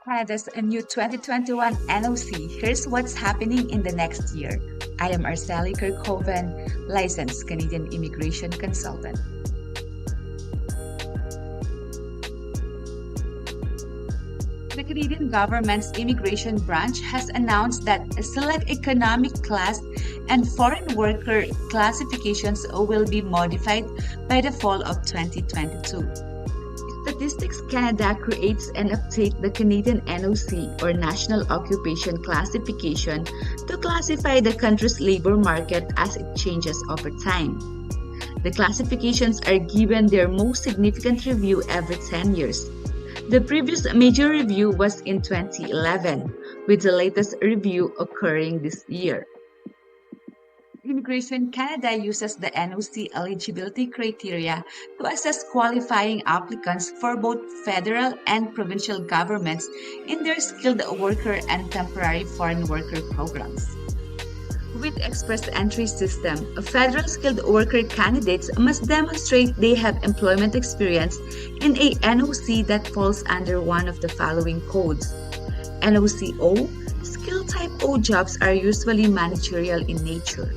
Canada's a new 2021 NOC. Here's what's happening in the next year. I am Arceli Kirkhoven, licensed Canadian immigration consultant. The Canadian government's immigration branch has announced that select economic class and foreign worker classifications will be modified by the fall of 2022. Statistics Canada creates and updates the Canadian NOC or National Occupation Classification to classify the country's labor market as it changes over time. The classifications are given their most significant review every 10 years. The previous major review was in 2011, with the latest review occurring this year. Immigration Canada uses the NOC eligibility criteria to assess qualifying applicants for both federal and provincial governments in their skilled worker and temporary foreign worker programs. With Express Entry System, federal skilled worker candidates must demonstrate they have employment experience in a NOC that falls under one of the following codes. NOC O, skill type O jobs are usually managerial in nature.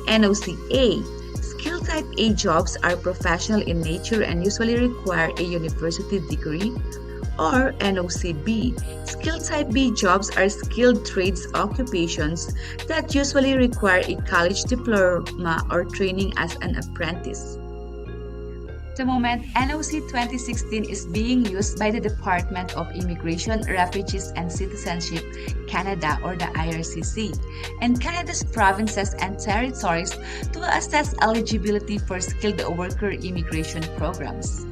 NOC A, skill type A jobs are professional in nature and usually require a university degree. Or NOC B, skill type B jobs are skilled trades occupations that usually require a college diploma or training as an apprentice. At the moment, NOC 2016 is being used by the Department of Immigration, Refugees and Citizenship Canada or the IRCC and Canada's provinces and territories to assess eligibility for skilled worker immigration programs.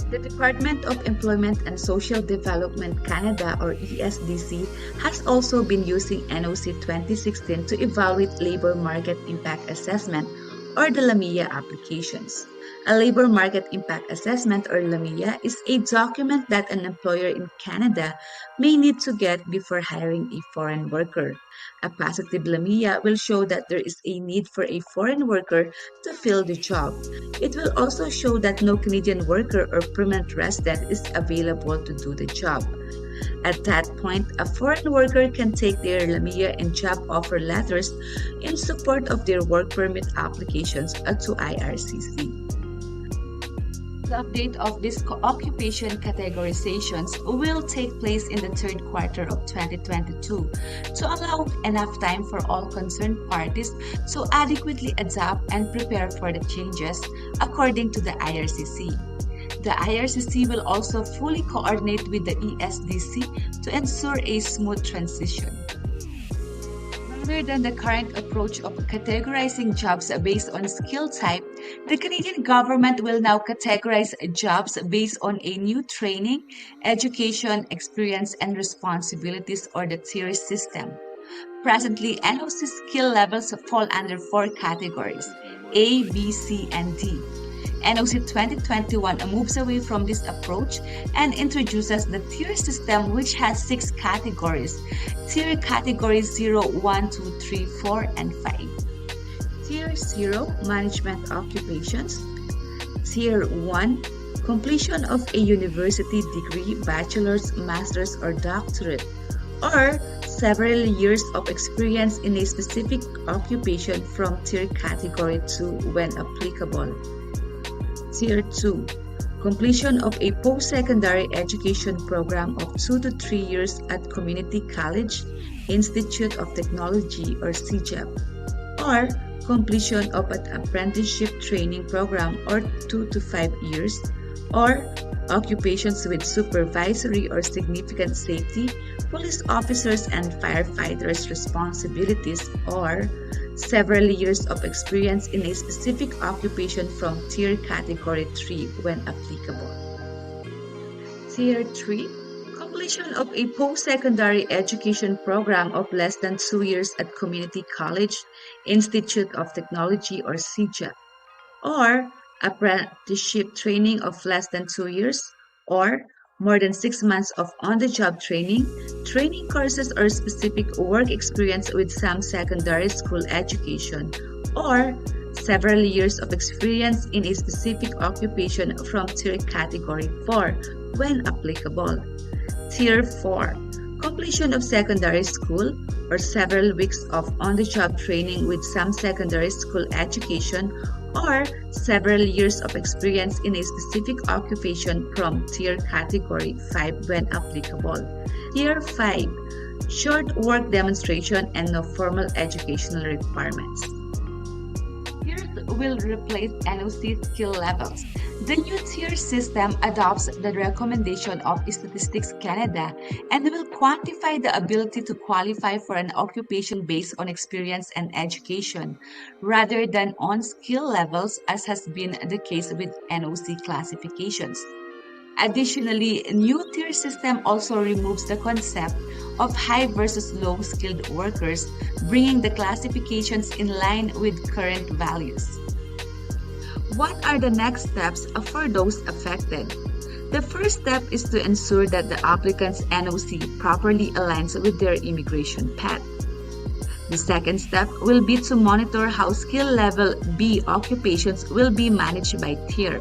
The Department of Employment and Social Development Canada or ESDC has also been using NOC 2016 to evaluate labor market impact assessment or the LAMIA applications. A labor market impact assessment or LAMIA is a document that an employer in Canada may need to get before hiring a foreign worker. A positive LAMIA will show that there is a need for a foreign worker to fill the job. It will also show that no Canadian worker or permanent resident is available to do the job. At that point, a foreign worker can take their LAMIA and job offer letters in support of their work permit applications to IRCC. The update of these occupation categorizations will take place in the third quarter of 2022 to allow enough time for all concerned parties to adequately adapt and prepare for the changes according to the IRCC. The IRCC will also fully coordinate with the ESDC to ensure a smooth transition. Rather than the current approach of categorizing jobs based on skill type, the Canadian government will now categorize jobs based on a new training, education, experience, and responsibilities or the tier system. Presently, NOC skill levels fall under 4 categories, A, B, C, and D. NOC 2021 moves away from this approach and introduces the tier system which has 6 categories. Tier categories 0, 1, 2, 3, 4, and 5. Tier 0, management occupations. Tier 1, completion of a university degree, bachelor's, master's, or doctorate, or several years of experience in a specific occupation from tier category 2 when applicable. Tier 2, completion of a post-secondary education program of 2 to 3 years at community college, Institute of Technology or CEGEP, or completion of an apprenticeship training program or 2 to 5 years, or occupations with supervisory or significant safety, police officers and firefighters' responsibilities, or several years of experience in a specific occupation from tier category 3 when applicable. Tier 3, completion of a post-secondary education program of less than 2 years at community college, Institute of Technology or CEGEP, or apprenticeship training of less than 2 years, or more than 6 months of on-the-job training, training courses or specific work experience with some secondary school education, or several years of experience in a specific occupation from tier category 4 when applicable. Tier 4, completion of secondary school or several weeks of on-the-job training with some secondary school education or several years of experience in a specific occupation from Tier Category 5 when applicable. Tier 5, short work demonstration and no formal educational requirements. Tiers will replace NOC skill levels. The new tier system adopts the recommendation of Statistics Canada and will quantify the ability to qualify for an occupation based on experience and education, rather than on skill levels as has been the case with NOC classifications. Additionally, new tier system also removes the concept of high versus low skilled workers, bringing the classifications in line with current values. What are the next steps for those affected? The first step is to ensure that the applicant's NOC properly aligns with their immigration path. The second step will be to monitor how skill level B occupations will be managed by tier.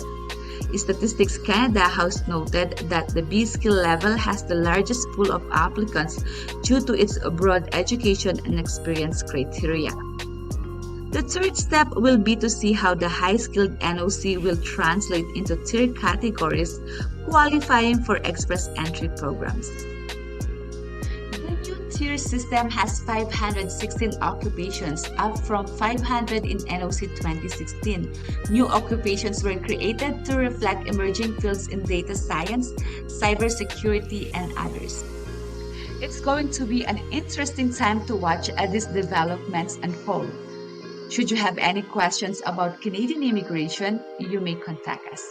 Statistics Canada has noted that the B skill level has the largest pool of applicants due to its broad education and experience criteria. The third step will be to see how the high-skilled NOC will translate into tier categories qualifying for express entry programs. The new tier system has 516 occupations, up from 500 in NOC 2016. New occupations were created to reflect emerging fields in data science, cybersecurity, and others. It's going to be an interesting time to watch as these developments unfold. Should you have any questions about Canadian immigration, you may contact us.